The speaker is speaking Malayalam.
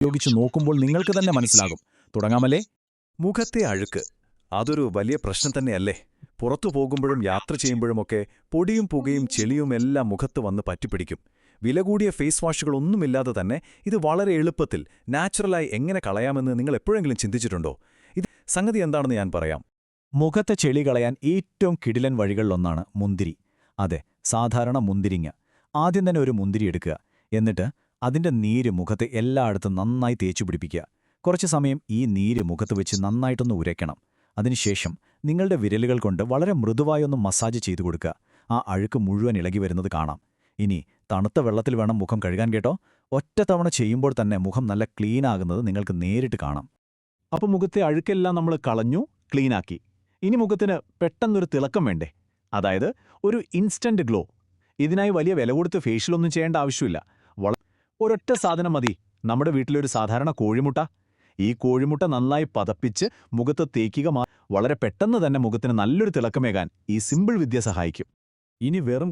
ഉപയോഗിച്ച് നോക്കുമ്പോൾ നിങ്ങൾക്ക് തന്നെ മനസ്സിലാകും. തുടങ്ങാമല്ലേ? മുഖത്തെ അഴുക്ക് അതൊരു വലിയ പ്രശ്നം തന്നെയല്ലേ? പുറത്തു പോകുമ്പോഴും യാത്ര ചെയ്യുമ്പോഴുമൊക്കെ പൊടിയും പുകയും ചെളിയും എല്ലാം മുഖത്ത് വന്ന് പറ്റിപ്പിടിക്കും. വില കൂടിയ ഫേസ് വാഷുകളൊന്നുമില്ലാതെ തന്നെ ഇത് വളരെ എളുപ്പത്തിൽ നാച്ചുറലായി എങ്ങനെ കളയാമെന്ന് നിങ്ങൾ എപ്പോഴെങ്കിലും ചിന്തിച്ചിട്ടുണ്ടോ? ഇത് സംഗതി എന്താണെന്ന് ഞാൻ പറയാം. മുഖത്തെ ചെളി കളയാൻ ഏറ്റവും കിടിലൻ വഴികളിലൊന്നാണ് മുന്തിരി. അതെ, സാധാരണ മുന്തിരിങ്ങ. ആദ്യം തന്നെ ഒരു മുന്തിരി എടുക്കുക. എന്നിട്ട് അതിന്റെ നീര് മുഖത്ത് എല്ലായിടത്തും നന്നായി തേച്ചു പിടിപ്പിക്കുക. കുറച്ചു സമയം ഈ നീര് മുഖത്ത് വെച്ച് നന്നായിട്ടൊന്ന് ഉരയ്ക്കണം. അതിനുശേഷം നിങ്ങളുടെ വിരലുകൾ കൊണ്ട് വളരെ മൃദുവായൊന്ന് മസാജ് ചെയ്തു കൊടുക്കുക. ആ അഴുക്ക് മുഴുവൻ ഇളകി വരുന്നത് കാണാം. ഇനി തണുത്ത വെള്ളത്തിൽ വേണം മുഖം കഴുകാൻ കേട്ടോ. ഒറ്റ തവണ ചെയ്യുമ്പോൾ തന്നെ മുഖം നല്ല ക്ലീനാകുന്നത് നിങ്ങൾക്ക് നേരിട്ട് കാണാം. അപ്പോൾ മുഖത്തെ അഴുക്കെല്ലാം നമ്മൾ കളഞ്ഞു, ക്ലീനാക്കി. ഇനി മുഖത്തിന് പെട്ടെന്നൊരു തിളക്കം വേണ്ടേ? അതായത് ഒരു ഇൻസ്റ്റന്റ് ഗ്ലോ. ഇതിനായി വലിയ വില കൊടുത്ത് ഫേഷ്യലൊന്നും ചെയ്യേണ്ട ആവശ്യമില്ല. ഒരൊറ്റ സാധനം മതി, നമ്മുടെ വീട്ടിലൊരു സാധാരണ കോഴിമുട്ട. ഈ കോഴിമുട്ട നന്നായി പതപ്പിച്ച് മുഖത്ത് തേക്കുക. വളരെ പെട്ടെന്ന് തന്നെ മുഖത്തിന് നല്ലൊരു തിളക്കമേകാൻ ഈ സിമ്പിൾ വിദ്യ സഹായിക്കും. ഇനി വെറും